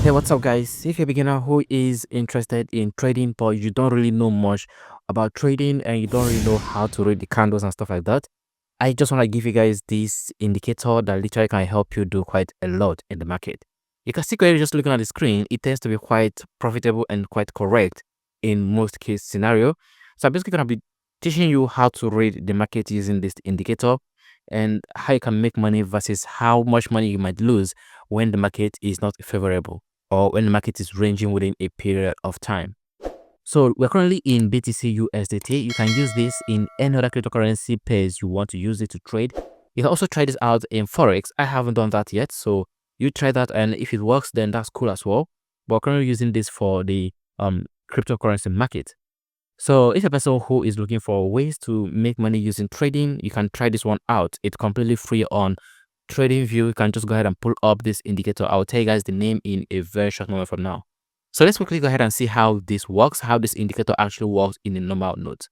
Hey, what's up, guys? If you're a beginner who is interested in trading, but you don't really know much about trading and you don't really know how to read the candles and stuff like that, I just want to give you guys this indicator that literally can help you do quite a lot in the market. You can see clearly just looking at the screen, it tends to be quite profitable and quite correct in most case scenario. So I'm basically going to be teaching you how to read the market using this indicator and how you can make money versus how much money you might lose when the market is not favorable or when the market is ranging within a period of time. So we're currently in BTC USDT. You can use this in any other cryptocurrency pairs you want to use it to trade. You can also try this out in Forex. I haven't done that yet, so you try that, and if it works, then that's cool as well. But we're currently using this for the cryptocurrency market. So if a person who is looking for ways to make money using trading, you can try this one out. It's completely free on TradingView. You can just go ahead and pull up this indicator. I'll tell you guys the name in a very short moment from now. So let's quickly go ahead and see how this works, how this indicator actually works in a normal note.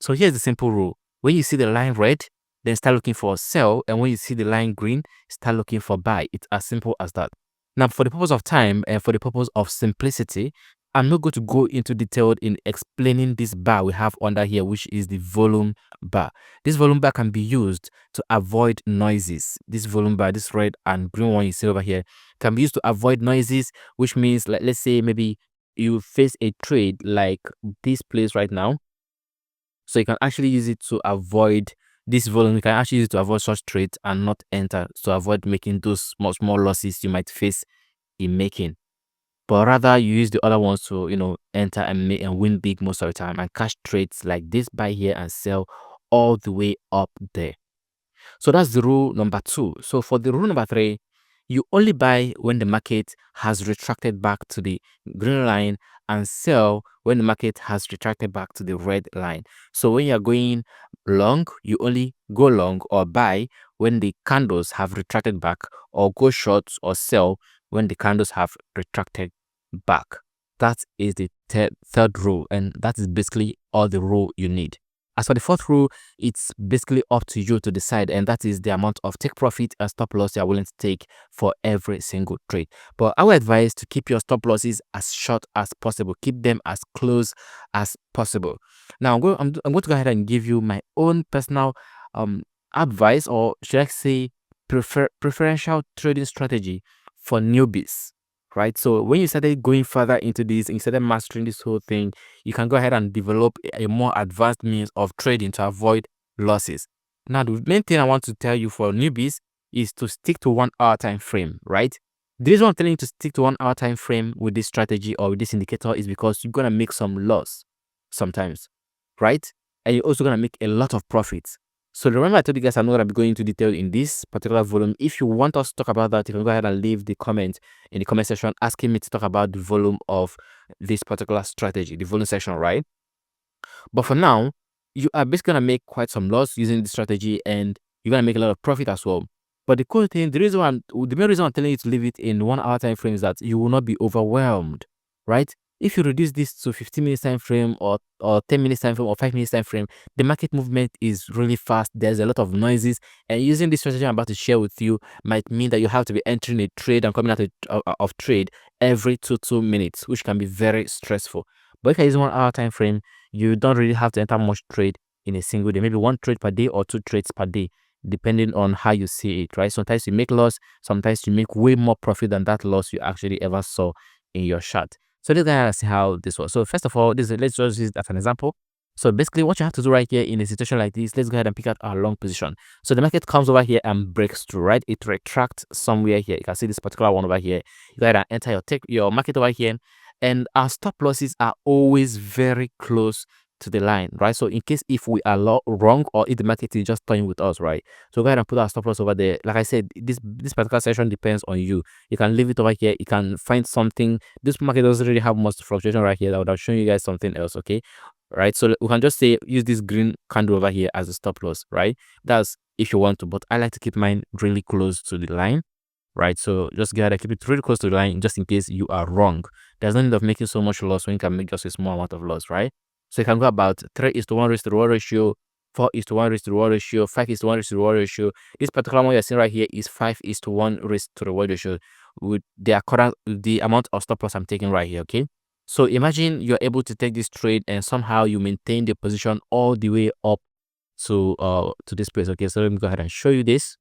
So here's the simple rule. When you see the line red, then start looking for sell. And when you see the line green, start looking for buy. It's as simple as that. Now, for the purpose of time and for the purpose of simplicity, I'm not going to go into detail in explaining this bar we have under here, which is the volume bar. This volume bar can be used to avoid noises. This volume bar, this red and green one you see over here, can be used to avoid noises, which means, like, let's say maybe you face a trade like this place right now. So you can actually use it to avoid this volume. You can actually use it to avoid such trades and not enter, to avoid making those small losses you might face in making. But rather you use the other ones to, enter and make and win big most of the time and cash trades like this, buy here and sell all the way up there. So that's the rule number 2. So for the rule number 3, you only buy when the market has retracted back to the green line and sell when the market has retracted back to the red line. So when you're going long, you only go long or buy when the candles have retracted back, or go short or sell when the candles have retracted back. That is the third rule, and that is basically all the rule you need. As for the fourth rule, it's basically up to you to decide, and that is the amount of take profit and stop loss you are willing to take for every single trade. But I would advise to keep your stop losses as short as possible. Keep them as close as possible. Now, I'm going to go ahead and give you my own personal advice, or should I say preferential trading strategy for newbies. Right, so when you started going further into this and you started mastering this whole thing, you can go ahead and develop a more advanced means of trading to avoid losses. Now, the main thing I want to tell you for newbies is to stick to 1 hour time frame. Right, the reason I'm telling you to stick to 1 hour time frame with this strategy or with this indicator is because you're gonna make some loss sometimes, right? And you're also gonna make a lot of profits. So remember, I told you guys I'm not going to be going into detail in this particular volume. If you want us to talk about that, you can go ahead and leave the comment in the comment section asking me to talk about the volume of this particular strategy, the volume section, right? But for now, you are basically going to make quite some loss using this strategy, and you're going to make a lot of profit as well. But the cool thing, the main reason I'm telling you to leave it in 1 hour time frame is that you will not be overwhelmed, right? If you reduce this to 15 minutes time frame or 10 minutes time frame or 5 minutes time frame, the market movement is really fast. There's a lot of noises, and using this strategy I'm about to share with you might mean that you have to be entering a trade and coming out of trade every 2 minutes, which can be very stressful. But if I use 1 hour time frame, you don't really have to enter much trade in a single day, maybe 1 trade per day or 2 trades per day, depending on how you see it, right? Sometimes you make loss, sometimes you make way more profit than that loss you actually ever saw in your chart. So let's go ahead and see how this works. So first of all, let's just use it as an example. So basically what you have to do right here in a situation like this, let's go ahead and pick out our long position. So the market comes over here and breaks through, right? It retracts somewhere here. You can see this particular one over here. You go ahead and enter your market over here, and our stop losses are always very close to the line, right? So in case if we are wrong, or if the market is just toying with us, right? So go ahead and put our stop loss over there. Like I said, this particular session depends on you. You can leave it over here. You can find something. This market doesn't really have much fluctuation right here. I would have shown you guys something else, okay? Right, so we can just say use this green candle over here as a stop loss, right? That's if you want to, but I like to keep mine really close to the line, right? So just go ahead and keep it really close to the line just in case you are wrong. There's no need of making so much loss when you can make just a small amount of loss, right? So you can go about 3:1 risk to reward ratio, 4 is to 1 risk to reward ratio, 5 is to 1 risk to reward ratio. This particular one you're seeing right here is 5 is to 1 risk to reward ratio with the amount of stop loss I'm taking right here. Okay. So imagine you're able to take this trade and somehow you maintain the position all the way up to this place. Okay, so let me go ahead and show you this.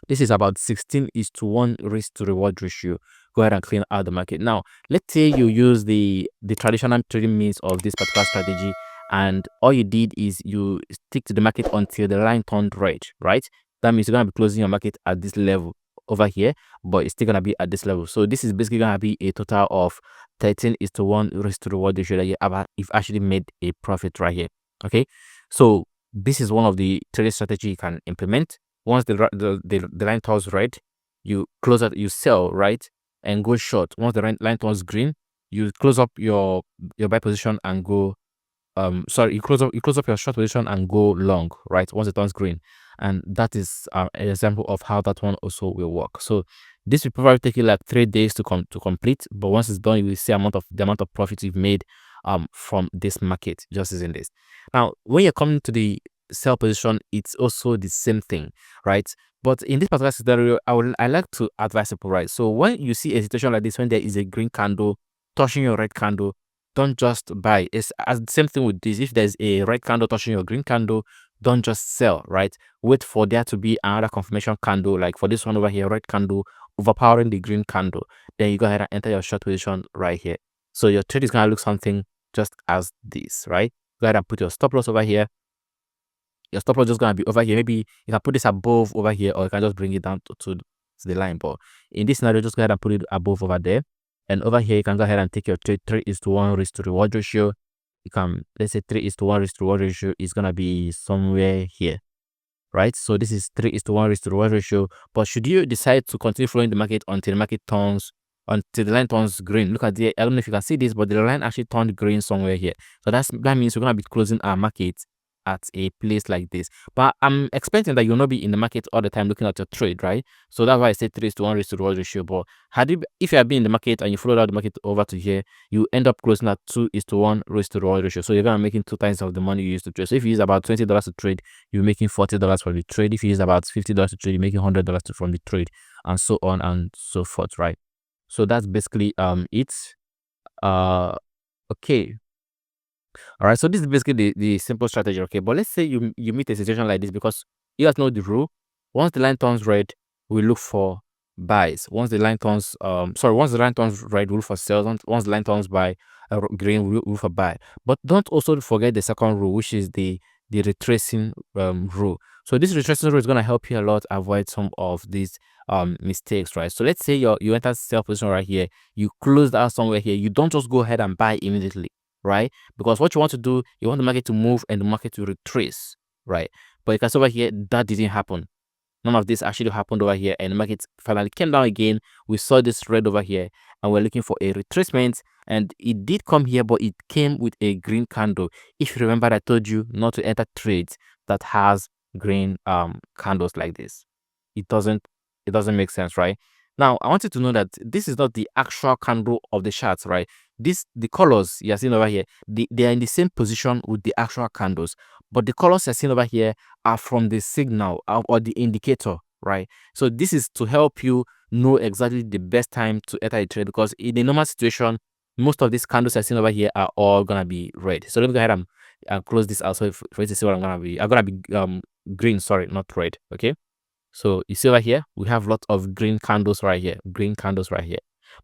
This is about 16 is to 1 risk to reward ratio. Go ahead and clean out the market. Now, let's say you use the traditional trading means of this particular strategy, and all you did is you stick to the market until the line turned red, right? That means you're going to be closing your market at this level over here, but it's still going to be at this level. So this is basically going to be a total of 13 is to 1 risk to reward ratio that you've actually made a profit right here. Okay, so this is one of the trading strategy you can implement. Once the line turns red, you close out, you sell, right, and go short. Once the line turns green, you close up your buy position and go sorry, you close up your short position and go long, right, once it turns green. And that is an example of how that one also will work. So this will probably take you like 3 days to complete, but once it's done, you will see the amount of profit you've made from this market just using this. Now when you're coming to the sell position, it's also the same thing, right? But in this particular scenario, I like to advise people, right? So when you see a situation like this, when there is a green candle touching your red candle, don't just buy. It's as the same thing with this. If there's a red candle touching your green candle, don't just sell, right? Wait for there to be another confirmation candle, like for this one over here, red candle overpowering the green candle. Then you go ahead and enter your short position right here. So your trade is gonna look something just as this, right? Go ahead and put your stop loss over here. Your stop loss just gonna be over here. Maybe you can put this above over here, or you can just bring it down to the line. But in this scenario, just go ahead and put it above over there. And over here, you can go ahead and take your trade. 3 is to 1 risk to reward ratio. You can, let's say 3 is to 1 risk to reward ratio is gonna be somewhere here, right? So this is 3 is to 1 risk to reward ratio. But should you decide to continue following the market until the market turns, until the line turns green, look at the, I don't know if you can see this, but the line actually turned green somewhere here. So that means we're gonna be closing our market at a place like this. But I'm expecting that you'll not be in the market all the time looking at your trade, right? So that's why I said 3 is to 1 risk to reward ratio. But if you have been in the market and you followed out the market over to here, you end up closing at 2 is to 1 risk to reward ratio. So you're gonna be making 2 times of the money you used to trade. So if you use about $20 to trade, you're making $40 from the trade. If you use about $50 to trade, you're making $100 from the trade, and so on and so forth, right? So that's basically it. Okay. All right, so this is basically the simple strategy. Okay, but let's say you meet a situation like this, because you guys know the rule. Once the line turns red, we look for buys. Once the line turns once the line turns red, we look for sales. Once the line turns by green, we look for buy. But don't also forget the second rule, which is the retracing rule. So this retracing rule is going to help you a lot avoid some of these mistakes, right? So let's say you enter sell position right here, you closed out somewhere here. You don't just go ahead and buy immediately, right? Because what you want to do, you want the market to move and the market to retrace, right? But you can see over here, that didn't happen. None of this actually happened over here, and the market finally came down again. We saw this red over here, and we're looking for a retracement, and it did come here, but it came with a green candle. If you remember, I told you not to enter trades that has green candles like this. It doesn't make sense, right? Now I want you to know that this is not the actual candle of the charts, right? The colors you're seeing over here, they are in the same position with the actual candles, but the colors you're seeing over here are from the signal or the indicator, right? So this is to help you know exactly the best time to enter a trade, because in a normal situation, most of these candles you're seeing over here are all gonna be red. So let me go ahead and close this out, so for you to see what I'm gonna be green, sorry, not red. Okay, so you see over here, we have lots of green candles right here,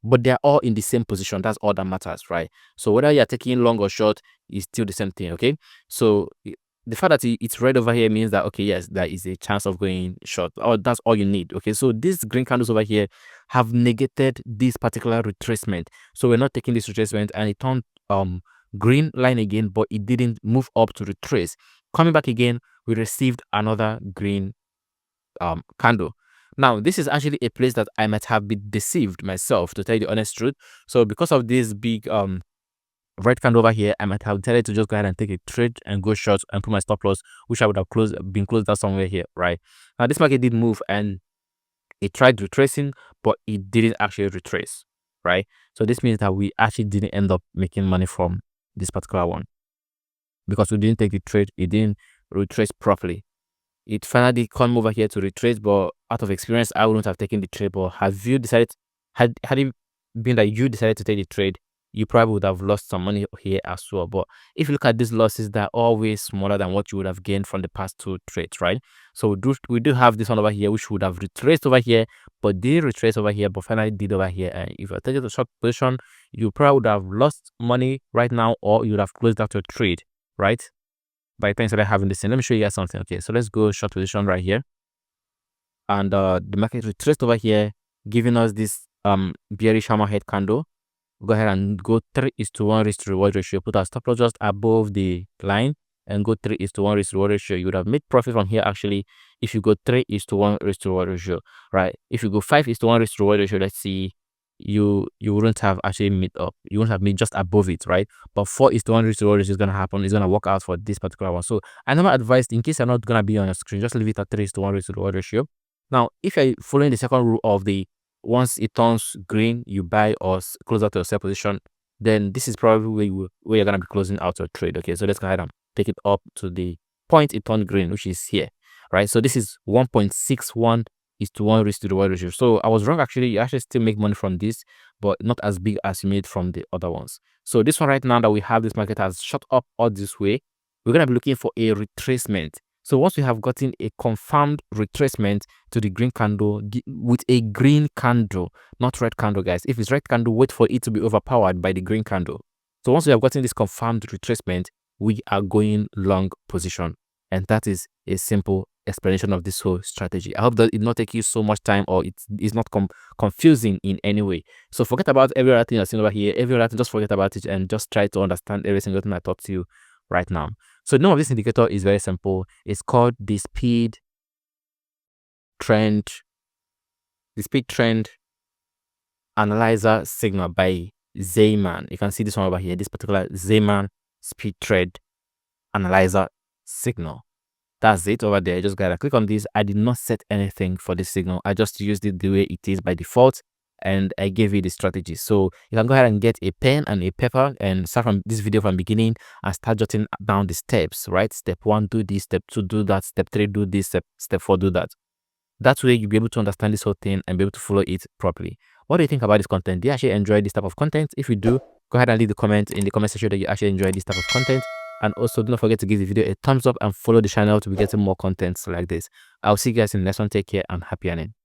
but they're all in the same position. That's all that matters, right? So whether you're taking long or short is still the same thing. Okay, so the fact that it's red over here means that, okay, yes, there is a chance of going short, or that's all you need. Okay, so these green candles over here have negated this particular retracement, so we're not taking this retracement, and it turned green line again, but it didn't move up to retrace. Coming back again, we received another green candle. Now this is actually a place that I might have been deceived myself, to tell you the honest truth. So because of this big red candle over here, I might have decided to just go ahead and take a trade and go short and put my stop loss, which I would have been closed out somewhere here, right? Now this market did move and it tried retracing, but it didn't actually retrace, right? So this means that we actually didn't end up making money from this particular one, because we didn't take the trade. It didn't retrace properly. It finally come over here to retrace, but out of experience, I wouldn't have taken the trade. But have you decided, had it been that you decided to take the trade, you probably would have lost some money here as well. But if you look at these losses, they're always smaller than what you would have gained from the past two trades, right? So we do have this one over here, which would have retraced over here, but did retrace over here, but finally did over here. And if you're taking the short position, you probably would have lost money right now, or you would have closed out your trade, right? By the time you started having this thing. Let me show you guys something. Okay, so let's go short position right here, and the market retraced over here, giving us this bearish hammerhead candle. Go ahead and go 3:1 risk to reward ratio. Put our stop loss just above the line and go 3:1 risk to reward ratio. You would have made profit from here actually if you go 3:1 risk to reward ratio, right? If you go 5:1 risk to reward ratio, let's see, you wouldn't have actually made up. You wouldn't have made just above it, right? But 4:1 risk to reward ratio is gonna happen. It's gonna work out for this particular one. So I never advised, in case you're not gonna be on your screen, just leave it at 3:1 risk to reward ratio. Now, if you're following the second rule of the once it turns green, you buy or close out your sell position, then this is probably where you're gonna be closing out your trade. Okay, so let's go ahead and take it up to the point it turned green, which is here, right? So this is 1.61:1 risk to reward ratio. So I was wrong actually. You actually still make money from this, but not as big as you made from the other ones. So this one right now that we have, this market has shot up all this way. We're gonna be looking for a retracement. So once we have gotten a confirmed retracement to the green candle with a green candle, not red candle, guys. If it's red candle, wait for it to be overpowered by the green candle. So once we have gotten this confirmed retracement, we are going long position. And that is a simple explanation of this whole strategy. I hope that it not take you so much time, or it's not confusing in any way. So forget about every other thing you're seeing over here. Every other thing, just forget about it and just try to understand every single thing I taught to you right now. So the name of this indicator is very simple. It's called the speed trend analyzer signal by Zayman. You can see this one over here, this particular Zayman speed trend analyzer signal. That's it over there. Just gotta click on this. I did not set anything for this signal. I just used it the way it is by default, and I gave you the strategy. So you can go ahead and get a pen and a paper and start from this video from beginning and start jotting down the steps, right? Step 1, do this. Step 2, do that. Step 3, do this. Step 4, do that. That way you'll be able to understand this whole thing and be able to follow it properly. What do you think about this content? Do you actually enjoy this type of content? If you do, go ahead and leave the comment in the comment section that you actually enjoy this type of content. And also, do not forget to give the video a thumbs up and follow the channel to be getting more contents like this. I'll see you guys in the next one. Take care and happy earning.